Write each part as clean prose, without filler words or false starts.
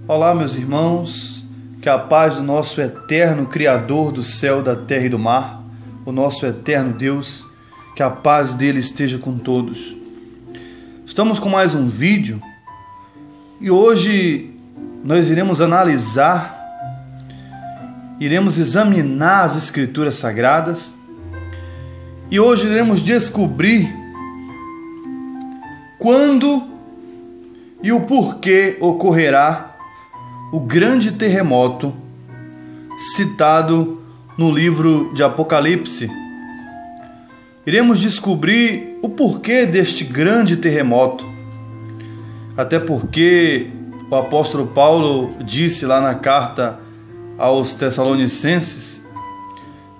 Olá, meus irmãos, que a paz do nosso eterno Criador do céu, da terra e do mar, o nosso eterno Deus, que a paz dele esteja com todos. Estamos com mais um vídeo e hoje nós iremos analisar, iremos examinar as Escrituras Sagradas e hoje iremos descobrir quando e o porquê ocorrerá o grande terremoto citado no livro de Apocalipse. Iremos descobrir o porquê deste grande terremoto, até porque o apóstolo Paulo disse lá na carta aos Tessalonicenses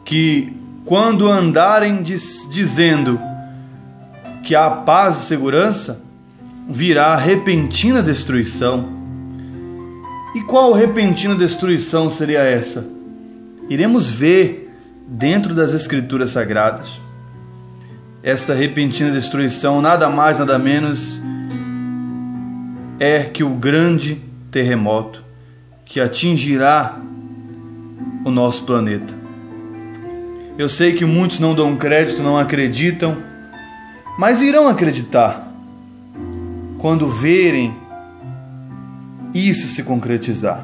que quando andarem dizendo que há paz e segurança, virá repentina destruição. E qual repentina destruição seria essa? Iremos ver dentro das Escrituras Sagradas. Esta repentina destruição nada mais, nada menos é que o grande terremoto que atingirá o nosso planeta. Eu sei que muitos não dão crédito, não acreditam, mas irão acreditar quando verem isso se concretizar.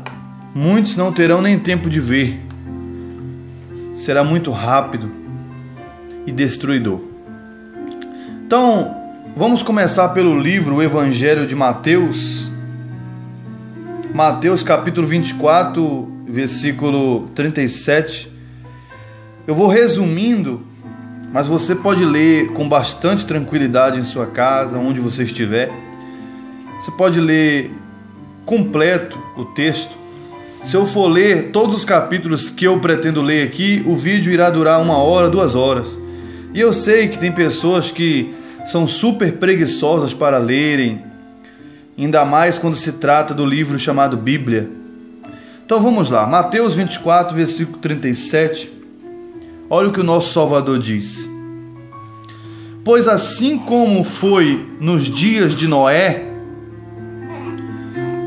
Muitos não terão nem tempo de ver. Será muito rápido e destruidor. Então, vamos começar pelo livro O Evangelho de Mateus. Mateus capítulo 24, versículo 37. Eu vou resumindo, mas você pode ler com bastante tranquilidade em sua casa, onde você estiver. Você pode ler completo o texto. Se eu for ler todos os capítulos que eu pretendo ler aqui, o vídeo irá durar 1 hora, 2 horas. E eu sei que tem pessoas que são super preguiçosas para lerem, ainda mais quando se trata do livro chamado Bíblia. Então vamos lá, Mateus 24, versículo 37. Olha o que o nosso Salvador diz: pois assim como foi nos dias de Noé,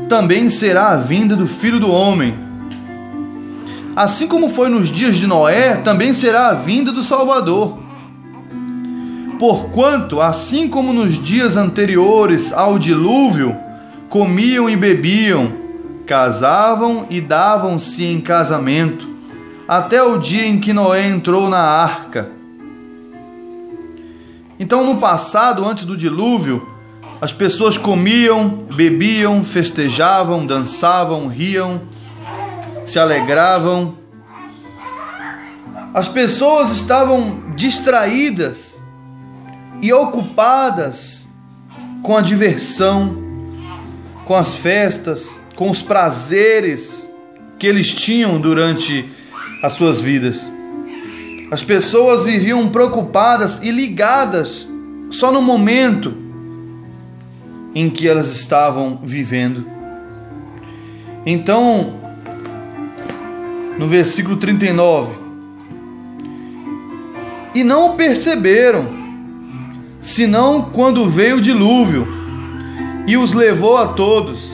também será a vinda do Filho do Homem. Assim como foi nos dias de Noé, também será a vinda do Salvador. Porquanto, assim como nos dias anteriores ao dilúvio, comiam e bebiam, casavam e davam-se em casamento, até o dia em que Noé entrou na arca. Então, no passado, antes do dilúvio, as pessoas comiam, bebiam, festejavam, dançavam, riam, se alegravam. As pessoas estavam distraídas e ocupadas com a diversão, com as festas, com os prazeres que eles tinham durante as suas vidas. As pessoas viviam preocupadas e ligadas só no momento em que elas estavam vivendo. Então, no versículo 39, e não perceberam, senão quando veio o dilúvio e os levou a todos.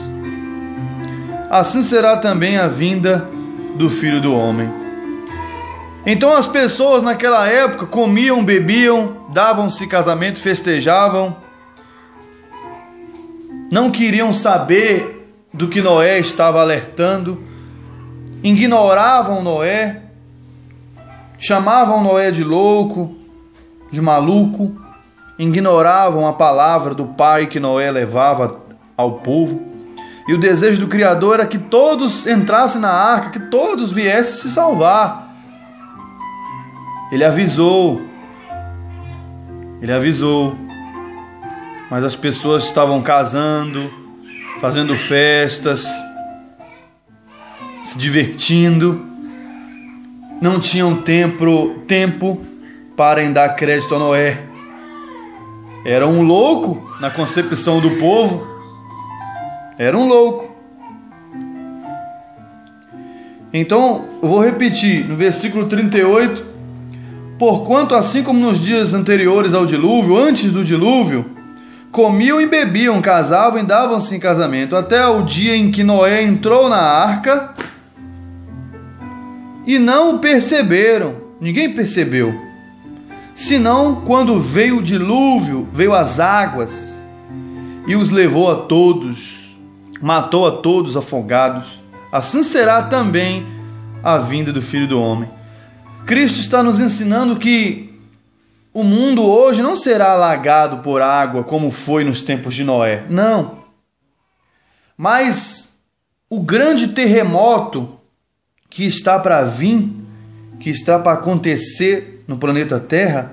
Assim será também a vinda do Filho do Homem. Então as pessoas naquela época comiam, bebiam, davam-se casamento, festejavam, não queriam saber do que Noé estava alertando, ignoravam Noé, chamavam Noé de louco, de maluco, ignoravam a palavra do Pai que Noé levava ao povo. E o desejo do Criador era que todos entrassem na arca, que todos viessem se salvar. Ele avisou, mas as pessoas estavam casando, fazendo festas, se divertindo, não tinham tempo para dar crédito a Noé. Era um louco na concepção do povo, era um louco. Então, eu vou repetir, no versículo 38, porquanto assim como nos dias anteriores ao dilúvio, antes do dilúvio, comiam e bebiam, casavam e davam-se em casamento, até o dia em que Noé entrou na arca e não o perceberam, ninguém percebeu, senão quando veio o dilúvio, veio as águas e os levou a todos, matou a todos afogados. Assim será também a vinda do Filho do Homem. Cristo está nos ensinando que o mundo hoje não será alagado por água como foi nos tempos de Noé. Não. Mas o grande terremoto que está para vir, que está para acontecer no planeta Terra,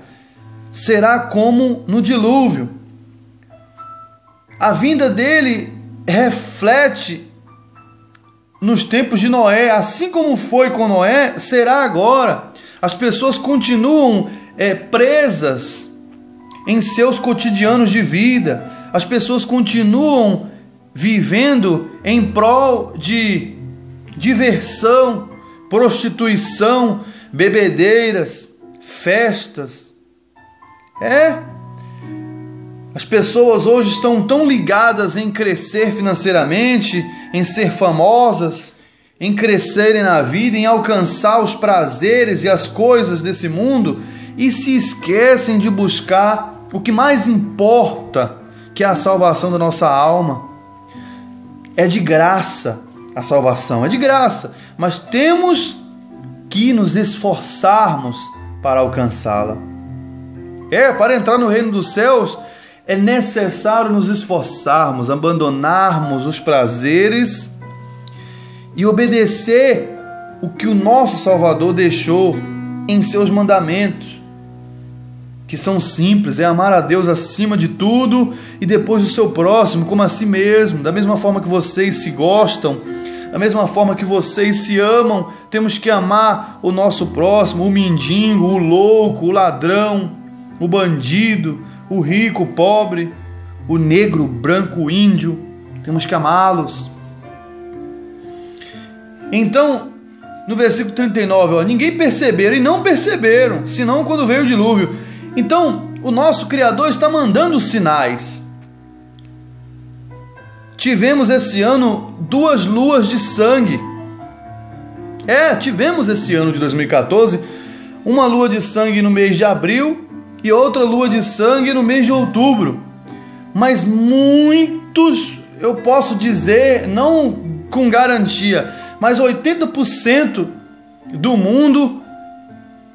será como no dilúvio. A vinda dele reflete nos tempos de Noé, assim como foi com Noé, será agora. As pessoas continuam presas em seus cotidianos de vida. As pessoas continuam vivendo em prol de diversão, prostituição, bebedeiras, festas. As pessoas hoje estão tão ligadas em crescer financeiramente, em ser famosas, em crescerem na vida, em alcançar os prazeres e as coisas desse mundo, e se esquecem de buscar o que mais importa, que é a salvação da nossa alma. É de graça a salvação, é de graça, mas temos que nos esforçarmos para alcançá-la. Para entrar no reino dos céus, é necessário nos esforçarmos, abandonarmos os prazeres e obedecer o que o nosso Salvador deixou em seus mandamentos, que são simples: é amar a Deus acima de tudo e depois o seu próximo como a si mesmo. Da mesma forma que vocês se gostam, da mesma forma que vocês se amam, temos que amar o nosso próximo, o mendigo, o louco, o ladrão, o bandido, o rico, o pobre, o negro, o branco, o índio. Temos que amá-los. Então, no versículo 39, ninguém perceberam e não perceberam, senão quando veio o dilúvio. Então, o nosso Criador está mandando sinais. Tivemos esse ano 2 luas de sangue. Tivemos esse ano de 2014 uma lua de sangue no mês de abril e outra lua de sangue no mês de outubro. Mas muitos, eu posso dizer, não com garantia, mas 80% do mundo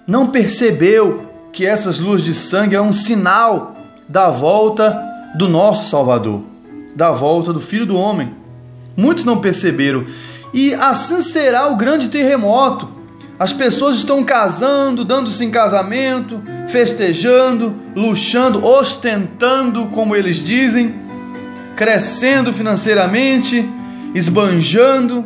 não percebeu que essas luas de sangue é um sinal da volta do nosso Salvador, da volta do Filho do Homem. Muitos não perceberam. E assim será o grande terremoto. As pessoas estão casando, dando-se em casamento, festejando, luxando, ostentando, como eles dizem, crescendo financeiramente, esbanjando.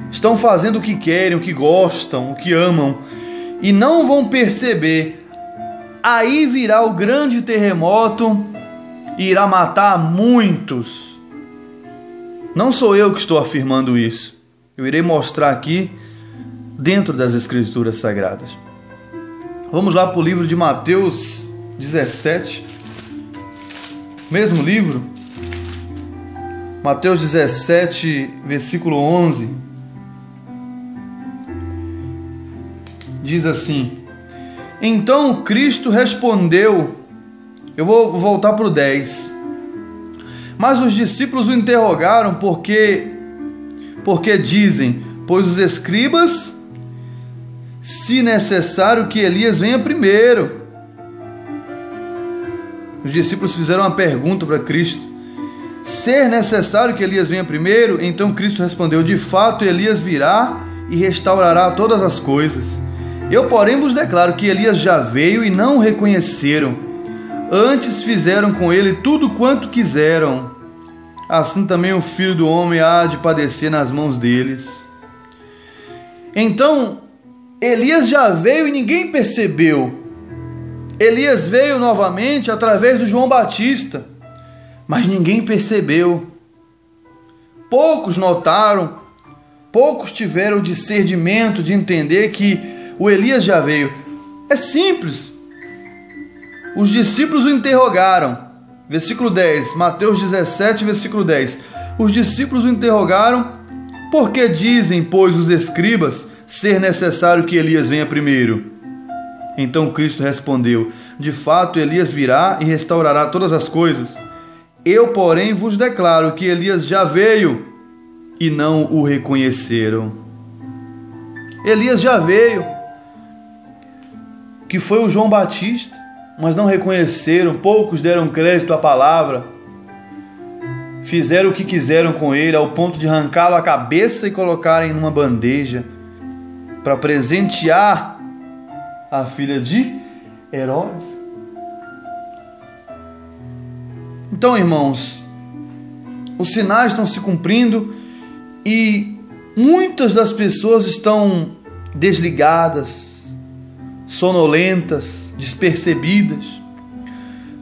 Estão fazendo o que querem, o que gostam, o que amam, e não vão perceber. Aí virá o grande terremoto e irá matar muitos. Não sou eu que estou afirmando isso. Eu irei mostrar aqui dentro das Escrituras Sagradas. Vamos lá para o livro de Mateus 17. Mesmo livro. Mateus 17, versículo 11. Diz assim: Então Cristo respondeu. Eu vou voltar para o 10. Mas os discípulos o interrogaram porque dizem: pois os escribas, se necessário que Elias venha primeiro. Os discípulos fizeram uma pergunta para Cristo: ser necessário que Elias venha primeiro? Então Cristo respondeu: de fato Elias virá e restaurará todas as coisas. Eu, porém, vos declaro que Elias já veio e não o reconheceram. Antes fizeram com ele tudo quanto quiseram. Assim também o Filho do Homem há de padecer nas mãos deles. Então, Elias já veio e ninguém percebeu. Elias veio novamente através do João Batista, mas ninguém percebeu. Poucos notaram, poucos tiveram o discernimento de entender que o Elias já veio. É simples. Os discípulos o interrogaram. Versículo 10, Mateus 17, versículo 10. Os discípulos o interrogaram: por que dizem, pois, os escribas ser necessário que Elias venha primeiro? Então Cristo respondeu: de fato, Elias virá e restaurará todas as coisas. Eu, porém, vos declaro que Elias já veio e não o reconheceram. Elias já veio, que foi o João Batista, mas não reconheceram, poucos deram crédito à palavra, fizeram o que quiseram com ele, ao ponto de arrancá-lo a cabeça e colocarem numa bandeja para presentear a filha de Herodes. Então, irmãos, os sinais estão se cumprindo e muitas das pessoas estão desligadas, sonolentas, despercebidas.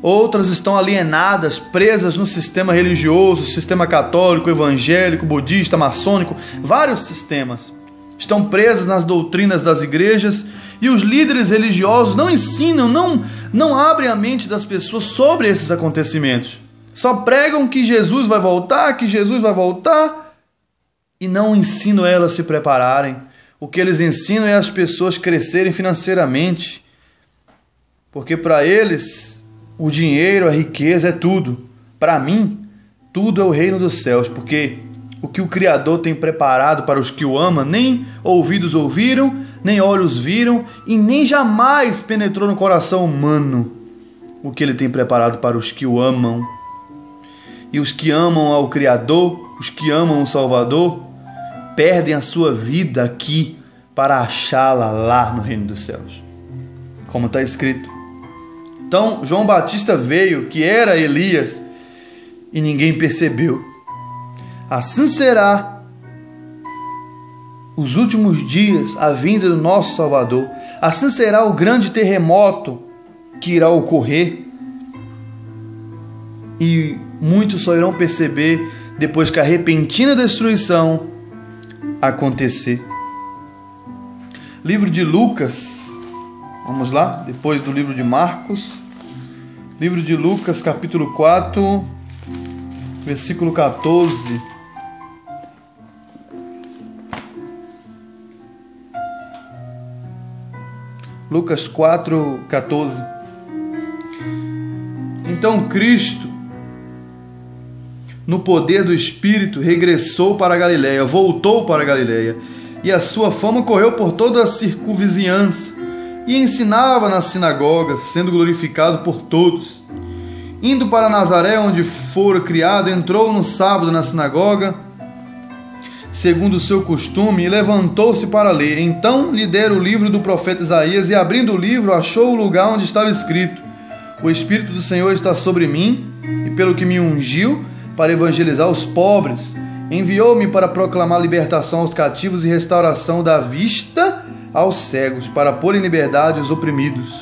Outras estão alienadas, presas no sistema religioso, sistema católico, evangélico, budista, maçônico, vários sistemas. Estão presas nas doutrinas das igrejas e os líderes religiosos não ensinam, não abrem a mente das pessoas sobre esses acontecimentos. Só pregam que Jesus vai voltar, e não ensinam elas a se prepararem. O que eles ensinam é as pessoas crescerem financeiramente, porque para eles o dinheiro, a riqueza é tudo. Para mim, tudo é o reino dos céus, porque o que o Criador tem preparado para os que o amam, nem ouvidos ouviram, nem olhos viram, e nem jamais penetrou no coração humano o que ele tem preparado para os que o amam. E os que amam ao Criador, os que amam o Salvador, perdem a sua vida aqui para achá-la lá no reino dos céus, como está escrito. Então, João Batista veio, que era Elias, e ninguém percebeu. Assim será os últimos dias, a vinda do nosso Salvador. Assim será o grande terremoto que irá ocorrer. E muitos só irão perceber depois que a repentina destruição acontecer. Livro de Lucas, vamos lá, depois do livro de Marcos. Livro de Lucas, capítulo 4, versículo 14. Lucas 4, 14. Então Cristo, no poder do Espírito, regressou para a Galileia, voltou para a Galileia, e a sua fama correu por toda a circunvizinhança, e ensinava nas sinagogas, sendo glorificado por todos. Indo para Nazaré, onde fora criado, entrou no sábado na sinagoga, segundo o seu costume, e levantou-se para ler. Então lhe deram o livro do profeta Isaías, e abrindo o livro, achou o lugar onde estava escrito: o Espírito do Senhor está sobre mim, e pelo que me ungiu para evangelizar os pobres, enviou-me para proclamar libertação aos cativos e restauração da vista aos cegos, para pôr em liberdade os oprimidos,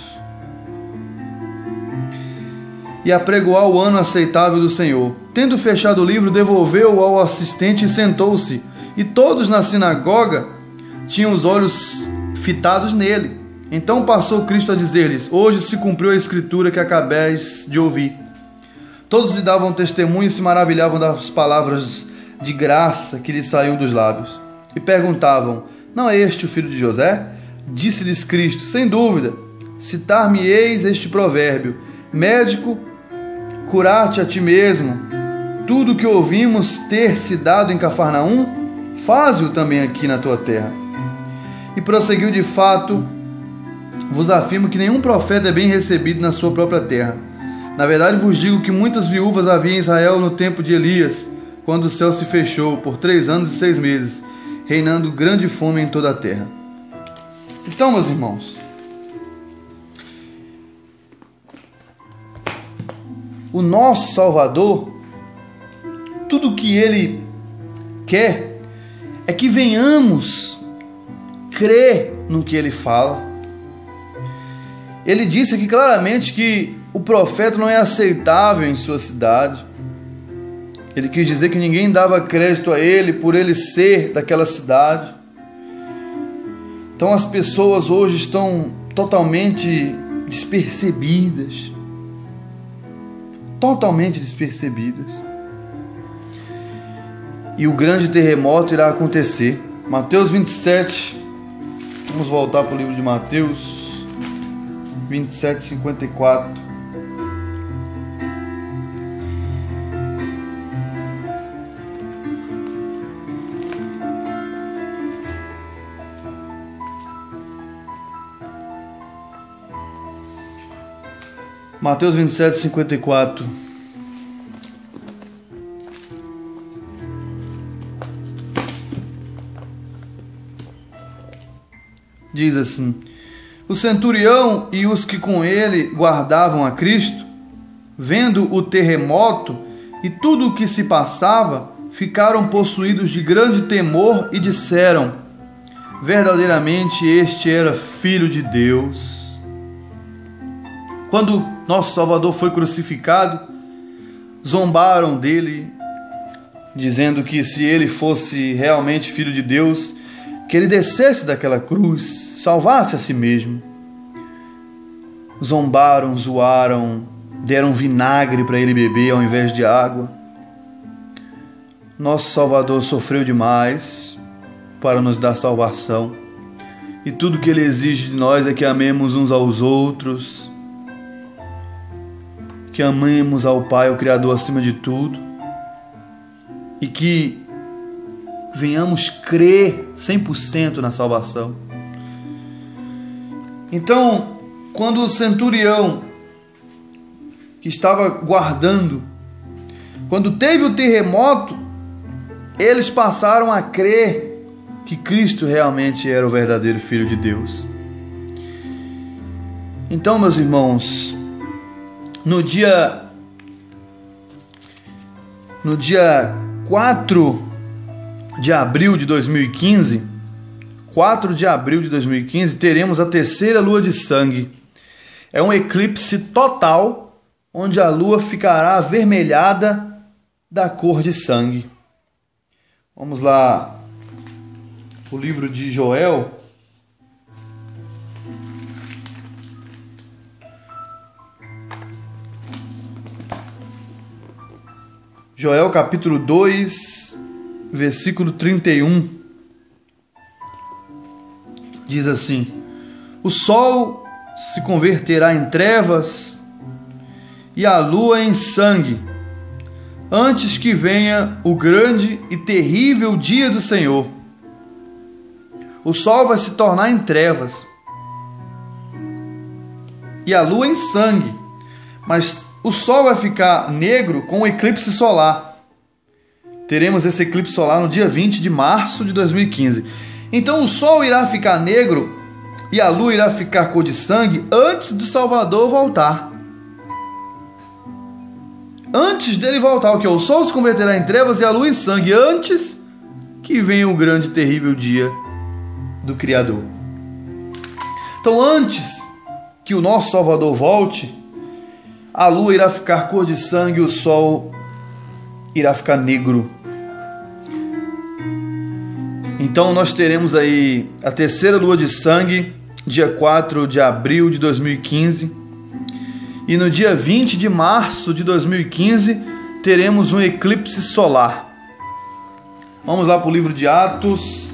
e apregoar o ano aceitável do Senhor. Tendo fechado o livro, devolveu-o ao assistente e sentou-se. E todos na sinagoga tinham os olhos fitados nele. Então passou Cristo a dizer-lhes: hoje se cumpriu a escritura que acabais de ouvir. Todos lhe davam testemunho e se maravilhavam das palavras de graça que lhe saíam dos lábios. E perguntavam: não é este o filho de José? Disse-lhes Cristo: sem dúvida, citar-me-eis este provérbio: médico, curar-te a ti mesmo. Tudo o que ouvimos ter se dado em Cafarnaum, faze-o também aqui na tua terra. E prosseguiu: de fato, vos afirmo que nenhum profeta é bem recebido na sua própria terra. Na verdade vos digo que muitas viúvas havia em Israel no tempo de Elias, quando o céu se fechou por 3 anos e 6 meses, reinando grande fome em toda a terra. Então, meus irmãos, o nosso Salvador, tudo o que Ele quer é que venhamos crer no que Ele fala. Ele disse aqui claramente que o profeta não é aceitável em sua cidade. Ele quis dizer que ninguém dava crédito a ele por ele ser daquela cidade. Então as pessoas hoje estão totalmente despercebidas, totalmente despercebidas. E o grande terremoto irá acontecer. Mateus 27, vamos voltar para o livro de Mateus 27, 54. Mateus 27, 54. Diz assim: o centurião e os que com ele guardavam a Cristo, vendo o terremoto e tudo o que se passava, ficaram possuídos de grande temor e disseram: verdadeiramente este era Filho de Deus. Quando nosso Salvador foi crucificado, zombaram dele, dizendo que se ele fosse realmente Filho de Deus, que ele descesse daquela cruz, salvasse a si mesmo. Zombaram, zoaram, deram vinagre para ele beber ao invés de água. Nosso Salvador sofreu demais para nos dar salvação, e tudo que ele exige de nós é que amemos uns aos outros, que amemos ao Pai, o Criador, acima de tudo, e que venhamos crer 100% na salvação. Então, quando o centurião que estava guardando, quando teve o terremoto, eles passaram a crer que Cristo realmente era o verdadeiro Filho de Deus. Então, meus irmãos, no dia 4 de abril de 2015, teremos a terceira lua de sangue. É um eclipse total, onde a lua ficará avermelhada da cor de sangue. Vamos lá, o livro de Joel. Joel capítulo 2, versículo 31. Diz assim: o sol se converterá em trevas e a lua em sangue, antes que venha o grande e terrível dia do Senhor. O sol vai se tornar em trevas e a lua em sangue, mas o sol vai ficar negro com o eclipse solar. Teremos esse eclipse solar no dia 20 de março de 2015. Então o sol irá ficar negro e a lua irá ficar cor de sangue antes do Salvador voltar. Antes dele voltar, o que? O sol se converterá em trevas e a lua em sangue, antes que venha o grande e terrível dia do Criador. Então, antes que o nosso Salvador volte, a lua irá ficar cor de sangue e o sol irá ficar negro. Então nós teremos aí a terceira lua de sangue, dia 4 de abril de 2015. E no dia 20 de março de 2015 teremos um eclipse solar. Vamos lá para o livro de Atos.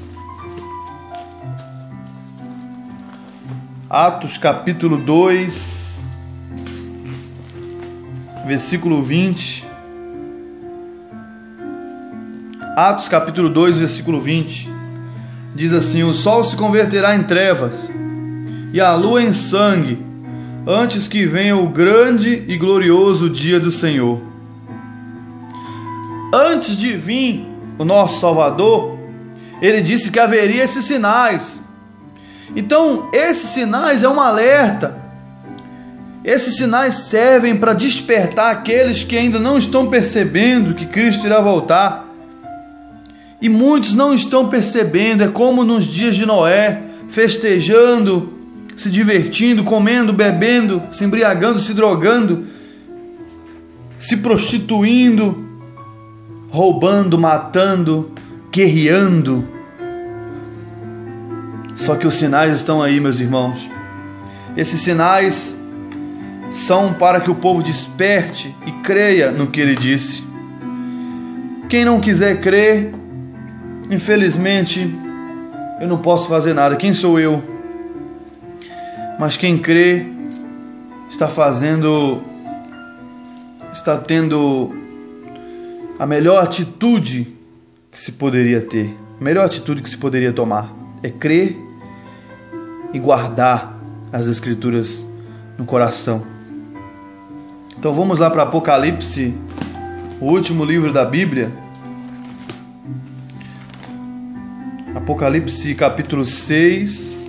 Atos capítulo 2, versículo 20. Atos capítulo 2, versículo 20. Diz assim: o sol se converterá em trevas e a lua em sangue, antes que venha o grande e glorioso dia do Senhor. Antes de vir o nosso Salvador, ele disse que haveria esses sinais. Então, esses sinais é um alerta. Esses sinais servem para despertar aqueles que ainda não estão percebendo que Cristo irá voltar. E muitos não estão percebendo. É como nos dias de Noé, festejando, se divertindo, comendo, bebendo, se embriagando, se drogando, se prostituindo, roubando, matando, guerreando. Só que os sinais estão aí, meus irmãos. Esses sinais são para que o povo desperte e creia no que ele disse. Quem não quiser crer, infelizmente, eu não posso fazer nada. Quem sou eu? Mas quem crê está tendo a melhor atitude que se poderia ter. A melhor atitude que se poderia tomar é crer e guardar as Escrituras no coração. Então vamos lá para Apocalipse, o último livro da Bíblia. Apocalipse capítulo 6.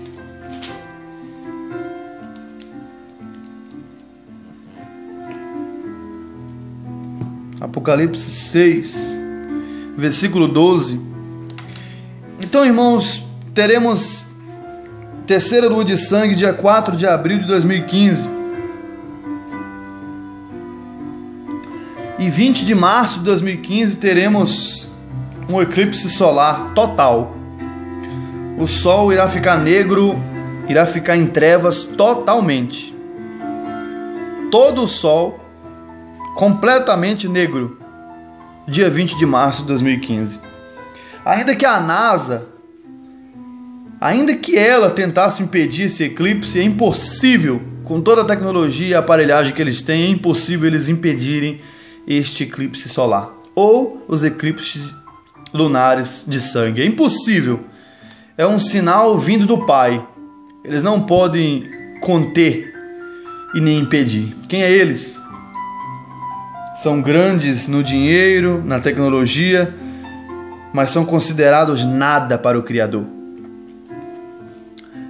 Apocalipse 6, versículo 12. Então, irmãos, teremos terceira lua de sangue, dia 4 de abril de 2015. E 20 de março de 2015 teremos um eclipse solar total. O sol irá ficar negro, irá ficar em trevas totalmente. Todo o sol completamente negro, dia 20 de março de 2015. Ainda que a NASA, ainda que ela tentasse impedir esse eclipse, é impossível, com toda a tecnologia e aparelhagem que eles têm, é impossível eles impedirem este eclipse solar ou os eclipses lunares de sangue. É impossível. É um sinal vindo do Pai. Eles não podem conter e nem impedir. Quem é eles? São grandes no dinheiro, na tecnologia, mas são considerados nada para o Criador.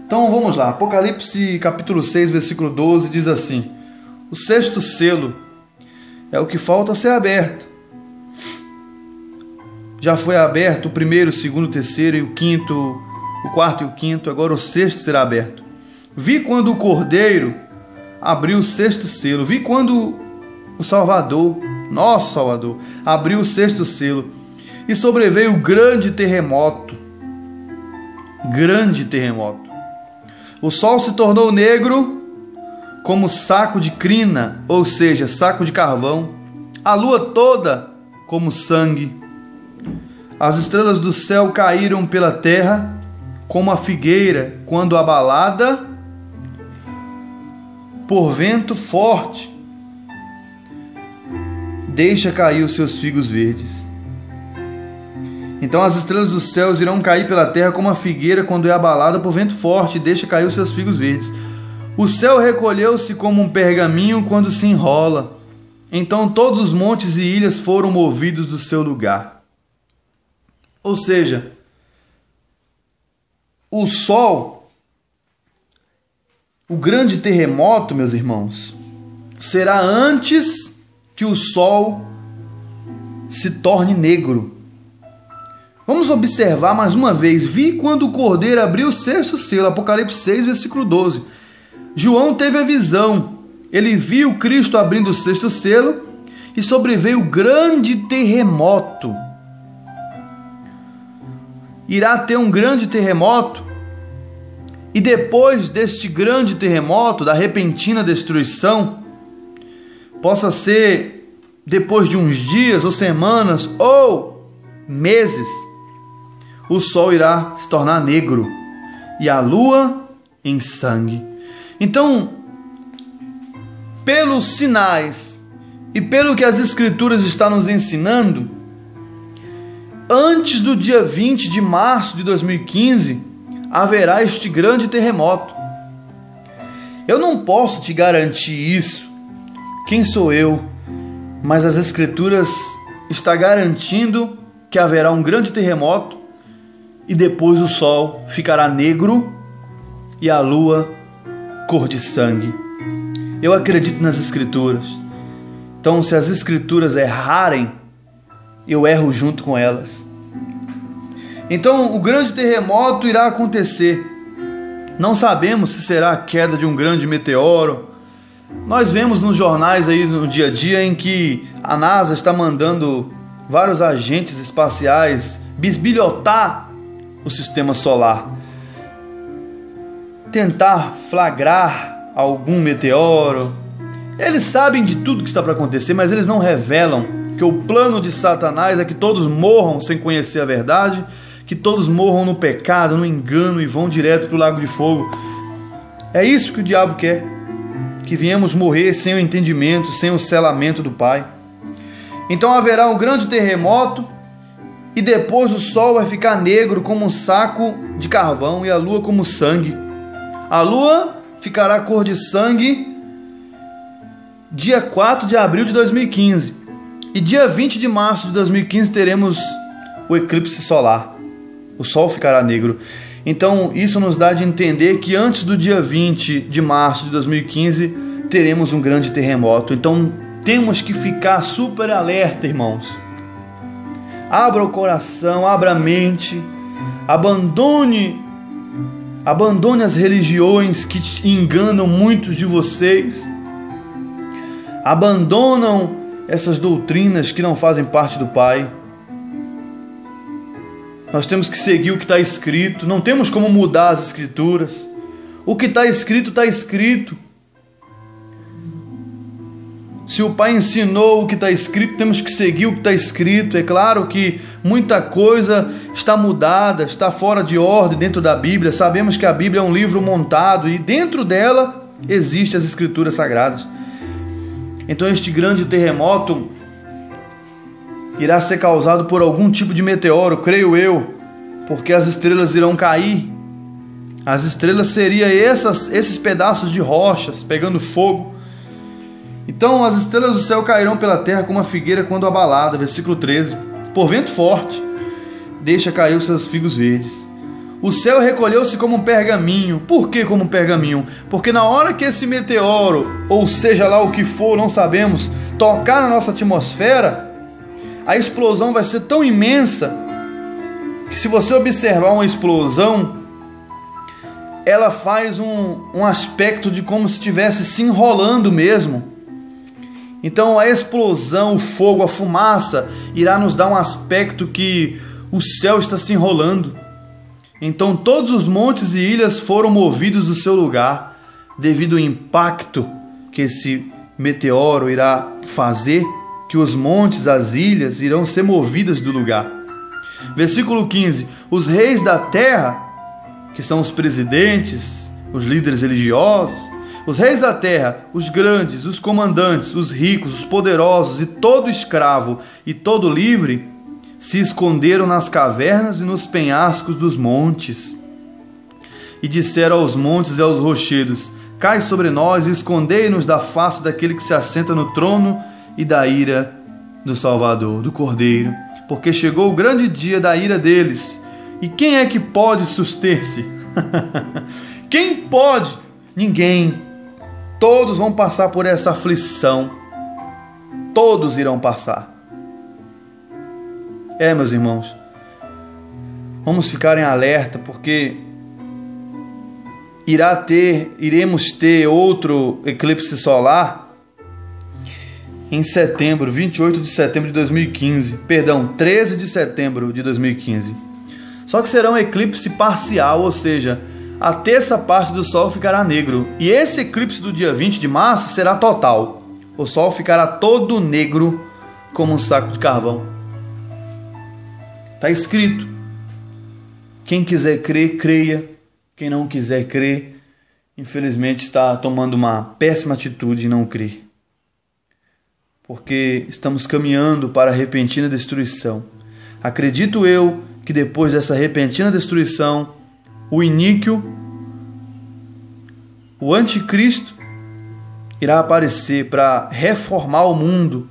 Então vamos lá. Apocalipse capítulo 6, versículo 12 diz assim: o sexto selo é o que falta ser aberto. Já foi aberto o primeiro, o segundo, o terceiro e o quinto, o quarto e o quinto, agora o sexto será aberto. Vi quando o Cordeiro abriu o sexto selo, vi quando o Salvador, nosso Salvador, abriu o sexto selo e sobreveio o grande terremoto. Grande terremoto. O sol se tornou negro como saco de crina, ou seja, saco de carvão, a lua toda como sangue. As estrelas do céu caíram pela terra como a figueira quando abalada por vento forte deixa cair os seus figos verdes. Então as estrelas dos céus irão cair pela terra como a figueira quando é abalada por vento forte e deixa cair os seus figos verdes. O céu recolheu-se como um pergaminho quando se enrola. Então todos os montes e ilhas foram movidos do seu lugar. Ou seja, o sol, o grande terremoto, meus irmãos, será antes que o sol se torne negro. Vamos observar mais uma vez. Vi quando o Cordeiro abriu o sexto selo, Apocalipse 6, versículo 12. João teve a visão. Ele viu Cristo abrindo o sexto selo e sobreveio o grande terremoto. Irá ter um grande terremoto e depois deste grande terremoto, da repentina destruição, possa ser depois de uns dias ou semanas ou meses, o sol irá se tornar negro e a lua em sangue. Então, pelos sinais e pelo que as Escrituras estão nos ensinando, antes do dia 20 de março de 2015, haverá este grande terremoto. Eu não posso te garantir isso. Quem sou eu? Mas as Escrituras estão garantindo que haverá um grande terremoto e depois o sol ficará negro e a lua cor de sangue. Eu acredito nas Escrituras. Então, se as Escrituras errarem, eu erro junto com elas. Então, o grande terremoto irá acontecer. Não sabemos se será a queda de um grande meteoro. Nós vemos nos jornais aí no dia a dia em que a NASA está mandando vários agentes espaciais bisbilhotar o sistema solar, tentar flagrar algum meteoro, Eles sabem de tudo que está para acontecer, mas eles não revelam que o plano de Satanás é que todos morram sem conhecer a verdade, que todos morram no pecado, no engano e vão direto para o lago de fogo. É isso que o diabo quer, que viemos morrer sem o entendimento, sem o selamento do Pai. Então haverá um grande terremoto e depois o sol vai ficar negro como um saco de carvão e a lua como sangue. A lua ficará cor de sangue dia 4 de abril de 2015. E dia 20 de março de 2015 teremos o eclipse solar. O sol ficará negro. Então isso nos dá de entender que antes do dia 20 de março de 2015 teremos um grande terremoto. Então temos que ficar super alerta, irmãos. Abra o coração, abra a mente, abandone as religiões que enganam muitos de vocês. Abandonam essas doutrinas que não fazem parte do Pai. Nós temos que seguir o que está escrito. Não temos como mudar as Escrituras. O que está escrito, está escrito. Se o Pai ensinou o que está escrito, temos que seguir o que está escrito. É claro que muita coisa está mudada, está fora de ordem dentro da Bíblia. Sabemos que a Bíblia é um livro montado e dentro dela existem as Escrituras Sagradas. Então este grande terremoto irá ser causado por algum tipo de meteoro, creio eu, porque as estrelas irão cair. As estrelas seriam esses pedaços de rochas pegando fogo. Então as estrelas do céu cairão pela terra como uma figueira quando abalada, versículo 13. Por vento forte, deixa cair os seus figos verdes. O céu recolheu-se como um pergaminho. Por que como um pergaminho? Porque na hora que esse meteoro, ou seja lá o que for, não sabemos, tocar na nossa atmosfera, a explosão vai ser tão imensa que se você observar uma explosão, ela faz um aspecto de como se estivesse se enrolando mesmo. Então a explosão, o fogo, a fumaça irá nos dar um aspecto que o céu está se enrolando. Então todos os montes e ilhas foram movidos do seu lugar devido ao impacto que esse meteoro irá fazer, que os montes, as ilhas irão ser movidas do lugar. Versículo 15. Os reis da terra, que são os presidentes, os líderes religiosos, os reis da terra, os grandes, os comandantes, os ricos, os poderosos e todo escravo e todo livre, se esconderam nas cavernas e nos penhascos dos montes. E disseram aos montes e aos rochedos: cai sobre nós e escondei-nos da face daquele que se assenta no trono e da ira do Salvador, do Cordeiro, porque chegou o grande dia da ira deles. E quem é que pode suster-se? Quem pode? Ninguém. Todos vão passar por essa aflição. Todos irão passar. Meus irmãos, vamos ficar em alerta, porque iremos ter outro eclipse solar em setembro, 28 de setembro de 2015. Perdão, 13 de setembro de 2015. Só que será um eclipse parcial, ou seja, a terça parte do Sol ficará negro. E esse eclipse do dia 20 de março será total. O Sol ficará todo negro como um saco de carvão. Está escrito. Quem quiser crer, creia. Quem não quiser crer, infelizmente está tomando uma péssima atitude em não crer. Porque estamos caminhando para a repentina destruição. Acredito eu que depois dessa repentina destruição, o iníquo, o anticristo, irá aparecer para reformar o mundo,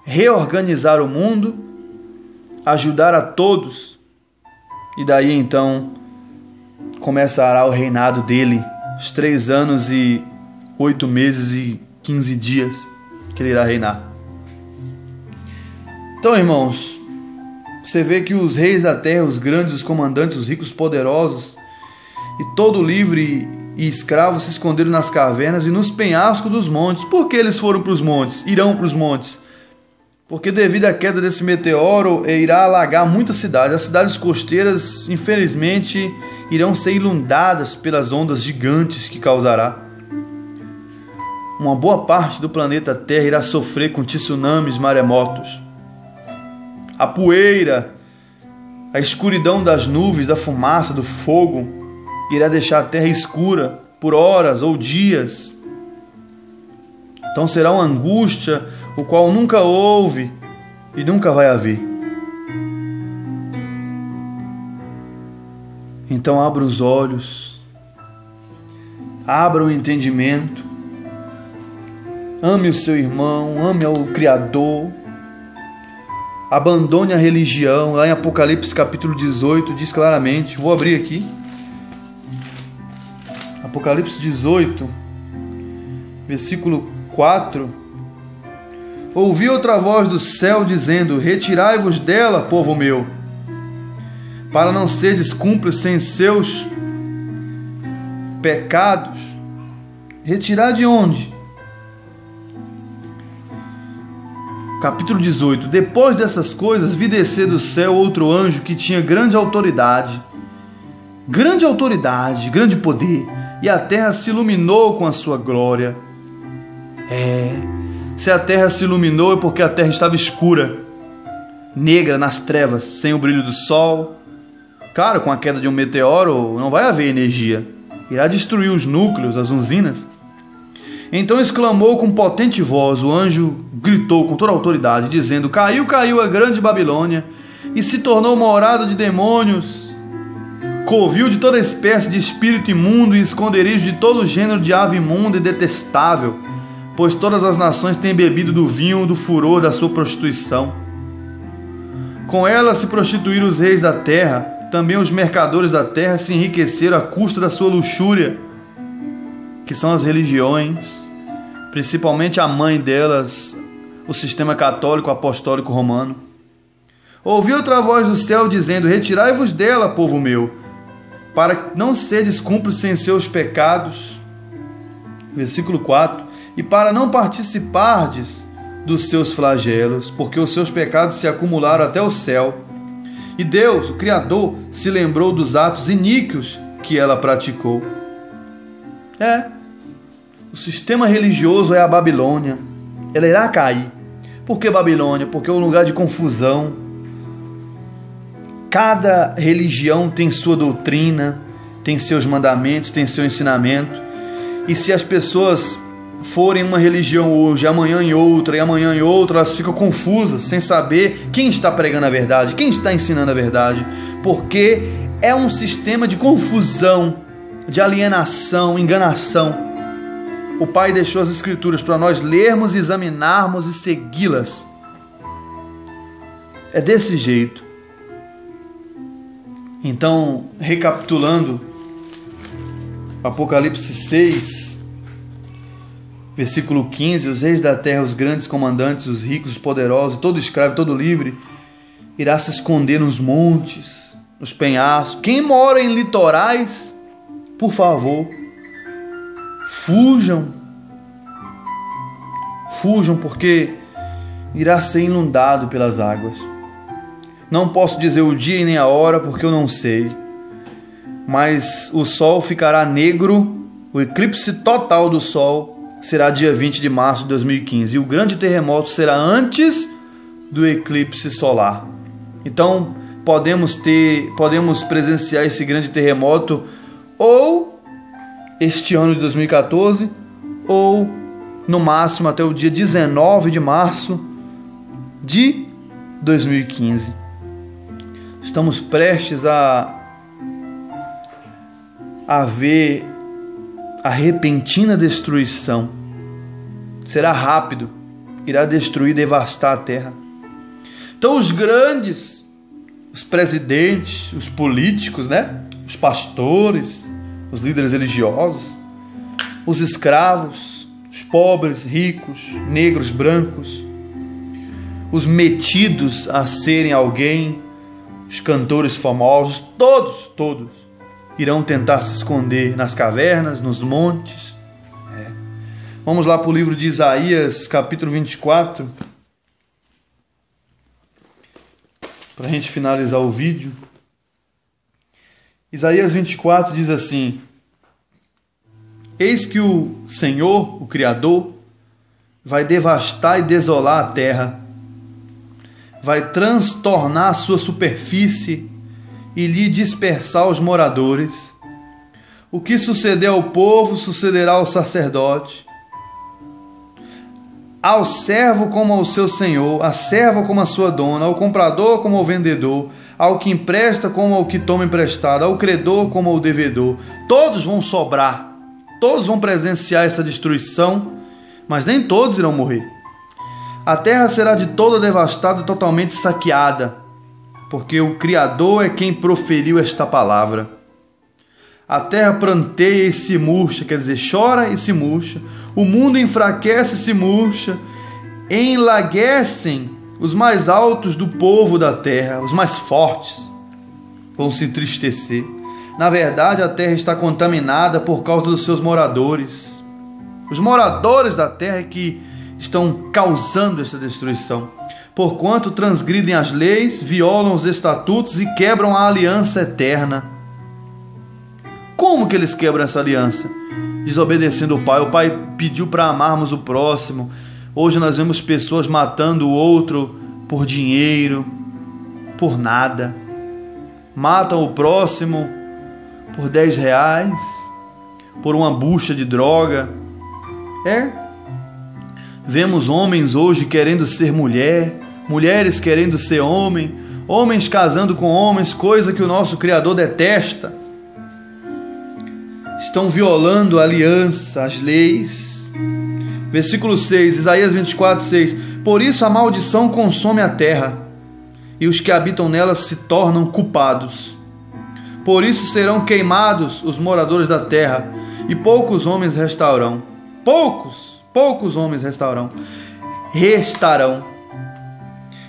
reorganizar o mundo, ajudar a todos, e daí então começará o reinado dele, os 3 anos e 8 meses e 15 dias que ele irá reinar. Então, irmãos, você vê que os reis da terra, os grandes, os comandantes, os ricos, os poderosos, e todo livre e escravo se esconderam nas cavernas e nos penhascos dos montes. Por que eles foram para os montes? Irão para os montes? Porque devido à queda desse meteoro, irá alagar muitas cidades. As cidades costeiras, infelizmente, irão ser inundadas pelas ondas gigantes que causará. uma boa parte do planeta Terra irá sofrer com tsunamis, maremotos. A poeira, a escuridão das nuvens, da fumaça, do fogo, irá deixar a terra escura por horas ou dias. Então será uma angústia o qual nunca houve e nunca vai haver. Então abra os olhos, abra o entendimento, ame o seu irmão, ame ao Criador, abandone a religião. Lá em Apocalipse capítulo 18 diz claramente, vou abrir aqui, Apocalipse 18, versículo 4. Ouvi outra voz do céu dizendo: retirai-vos dela, povo meu, para não seres cúmplices em seus pecados. Retirar de onde? Capítulo 18. Depois dessas coisas, vi descer do céu outro anjo que tinha grande autoridade, grande poder, e a terra se iluminou com a sua glória. Se a terra se iluminou é porque a terra estava escura, negra, nas trevas, sem o brilho do sol. Claro, com a queda de um meteoro não vai haver energia, irá destruir os núcleos, as usinas. Então exclamou com potente voz, o anjo gritou com toda a autoridade, dizendo: caiu a grande Babilônia, e se tornou morada de demônios, covil de toda espécie de espírito imundo e esconderijo de todo gênero de ave imunda e detestável, pois todas as nações têm bebido do vinho do furor da sua prostituição. Com ela se prostituíram os reis da terra, também os mercadores da terra se enriqueceram à custa da sua luxúria, que são as religiões, principalmente a mãe delas, o sistema católico apostólico romano. Ouvi outra voz do céu dizendo: retirai-vos dela, povo meu, para não seres cúmplices em seus pecados. Versículo 4. E para não participardes dos seus flagelos, porque os seus pecados se acumularam até o céu. E Deus, o Criador, se lembrou dos atos iníquos que ela praticou. O sistema religioso é a Babilônia. Ela irá cair. Por que Babilônia? Porque é um lugar de confusão. Cada religião tem sua doutrina, tem seus mandamentos, tem seu ensinamento. E se as pessoas forem uma religião hoje, amanhã em outra, e amanhã em outra, elas ficam confusas, sem saber quem está pregando a verdade, quem está ensinando a verdade, porque é um sistema de confusão, de alienação, enganação. O Pai deixou as Escrituras para nós lermos, examinarmos e segui-las. É desse jeito. Então, recapitulando, Apocalipse 6, versículo 15, os reis da terra, os grandes comandantes, os ricos, os poderosos, todo escravo, todo livre, irá se esconder nos montes, nos penhascos. Quem mora em litorais, por favor, fujam, porque irá ser inundado pelas águas. Não posso dizer o dia e nem a hora, porque eu não sei, mas o sol ficará negro, o eclipse total do sol será dia 20 de março de 2015. E o grande terremoto será antes do eclipse solar. Então, podemos presenciar esse grande terremoto ou este ano de 2014, ou no máximo até o dia 19 de março de 2015. Estamos prestes a ver a repentina destruição. Será rápido, irá destruir, devastar a terra. Então os grandes, os presidentes, os políticos, os pastores, os líderes religiosos, os escravos, os pobres, ricos, negros, brancos, os metidos a serem alguém, os cantores famosos, todos irão tentar se esconder nas cavernas, nos montes. Vamos lá para o livro de Isaías, capítulo 24, para a gente finalizar o vídeo. Isaías 24 diz assim: Eis que o Senhor, o Criador, vai devastar e desolar a terra, vai transtornar a sua superfície e lhe dispersar os moradores. O que sucedeu ao povo, sucederá ao sacerdote, ao servo como ao seu senhor, à serva como a sua dona, ao comprador como ao vendedor, ao que empresta como ao que toma emprestado, ao credor como ao devedor. Todos vão sobrar, todos vão presenciar essa destruição, mas nem todos irão morrer. A terra será de toda devastada e totalmente saqueada, porque o Criador é quem proferiu esta palavra. A terra pranteia e se murcha, quer dizer, chora e se murcha. O mundo enfraquece e se murcha. Enlaguecem os mais altos do povo da terra, os mais fortes vão se entristecer. Na verdade, a terra está contaminada por causa dos seus moradores. Os moradores da terra é que estão causando essa destruição. Porquanto transgridem as leis, violam os estatutos e quebram a aliança eterna. Como que eles quebram essa aliança? Desobedecendo o Pai. O Pai pediu para amarmos o próximo. Hoje nós vemos pessoas matando o outro por dinheiro, por nada. Matam o próximo por 10 reais, por uma bucha de droga. Vemos homens hoje querendo ser mulher, mulheres querendo ser homem, homens casando com homens, coisa que o nosso Criador detesta. Estão violando a aliança, as leis. Versículo 6, Isaías 24, 6. Por isso a maldição consome a terra, e os que habitam nela se tornam culpados. Por isso serão queimados os moradores da terra, e poucos homens restarão. Poucos homens restarão.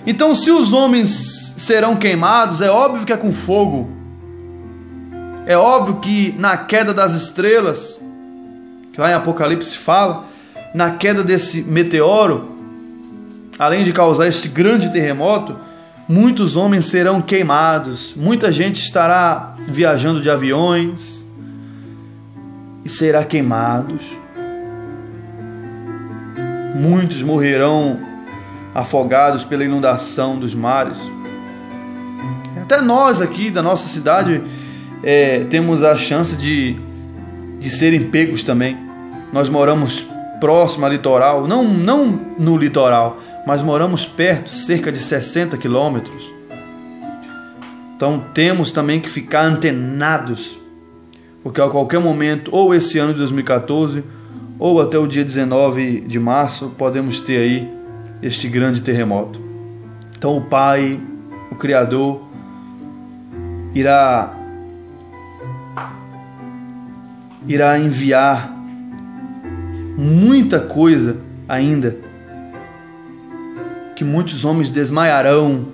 Então, se os homens serão queimados, é óbvio que é com fogo. É óbvio que na queda das estrelas, que lá em Apocalipse fala, na queda desse meteoro, além de causar este grande terremoto, muitos homens serão queimados, muita gente estará viajando de aviões e será queimados. Muitos morrerão afogados pela inundação dos mares. Até nós aqui da nossa cidade temos a chance de serem pegos também. Nós moramos próximo ao litoral, não no litoral, mas moramos perto, cerca de 60 quilômetros. Então temos também que ficar antenados, porque a qualquer momento, ou esse ano de 2014, ou até o dia 19 de março, podemos ter aí este grande terremoto. Então o Pai, o Criador, irá enviar muita coisa ainda, que muitos homens desmaiarão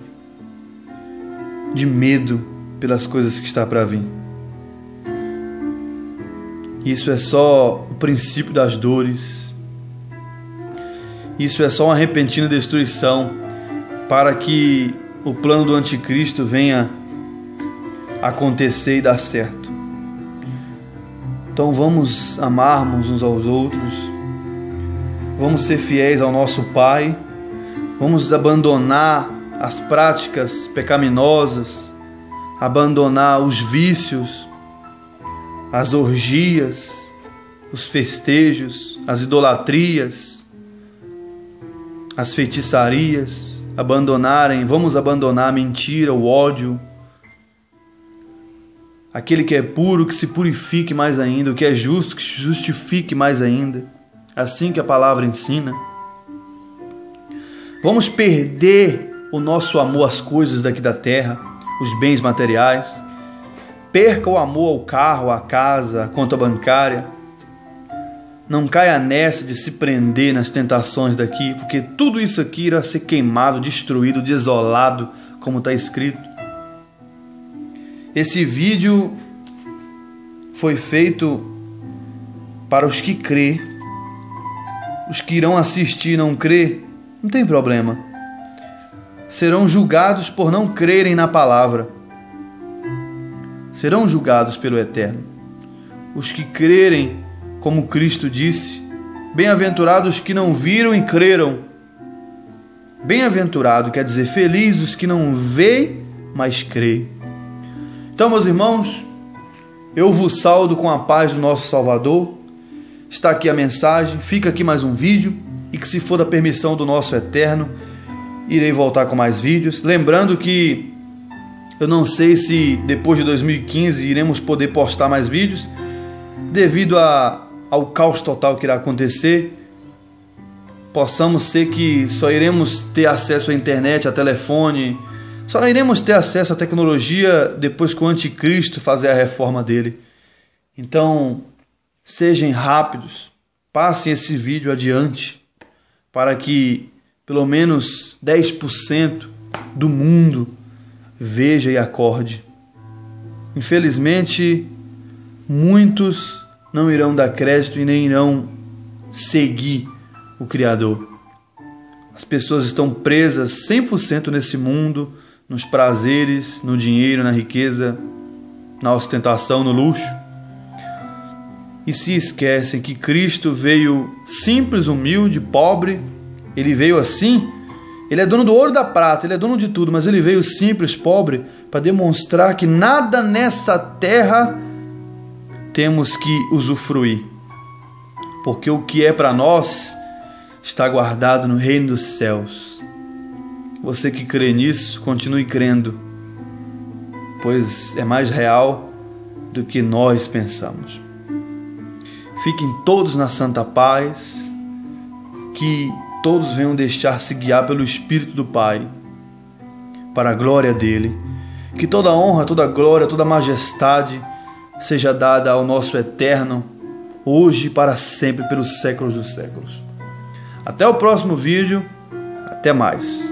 de medo pelas coisas que está para vir. Isso é só o princípio das dores. Isso é só uma repentina destruição para que o plano do anticristo venha acontecer e dar certo. Então vamos amarmos uns aos outros, vamos ser fiéis ao nosso Pai, vamos abandonar as práticas pecaminosas, abandonar os vícios, as orgias, os festejos, as idolatrias, as feitiçarias, vamos abandonar a mentira, o ódio. Aquele que é puro, que se purifique mais ainda. O que é justo, que se justifique mais ainda. Assim que a palavra ensina. Vamos perder o nosso amor às coisas daqui da terra, os bens materiais. Perca o amor ao carro, à casa, à conta bancária. Não caia nessa de se prender nas tentações daqui, porque tudo isso aqui irá ser queimado, destruído, desolado, como está escrito. Esse vídeo foi feito para os que crê. Os que irão assistir e não crê, não tem problema. Serão julgados por não crerem na palavra. Serão julgados pelo Eterno. Os que crerem como Cristo disse: bem-aventurados os que não viram e creram. Bem-aventurado quer dizer feliz os que não veem, mas creem. Então, meus irmãos, eu vos saúdo com a paz do nosso Salvador. Está aqui a mensagem, fica aqui mais um vídeo, e que, se for da permissão do nosso Eterno, irei voltar com mais vídeos. Lembrando que eu não sei se depois de 2015 iremos poder postar mais vídeos, devido ao caos total que irá acontecer. Possamos ser que só iremos ter acesso à internet, a telefone, só iremos ter acesso à tecnologia depois que o anticristo fazer a reforma dele. Então, sejam rápidos, passem esse vídeo adiante, para que pelo menos 10% do mundo veja e acorde. Infelizmente, muitos não irão dar crédito e nem irão seguir o Criador. As pessoas estão presas 100% nesse mundo, nos prazeres, no dinheiro, na riqueza, na ostentação, no luxo, e se esquecem que Cristo veio simples, humilde, pobre. Ele veio assim. Ele é dono do ouro e da prata, ele é dono de tudo, mas ele veio simples, pobre, para demonstrar que nada nessa terra temos que usufruir, porque o que é para nós está guardado no reino dos céus. Você que crê nisso, continue crendo, pois é mais real do que nós pensamos. Fiquem todos na santa paz, que todos venham deixar-se guiar pelo Espírito do Pai, para a glória dele. Que toda honra, toda glória, toda majestade seja dada ao nosso Eterno, hoje e para sempre, pelos séculos dos séculos. Até o próximo vídeo. Até mais.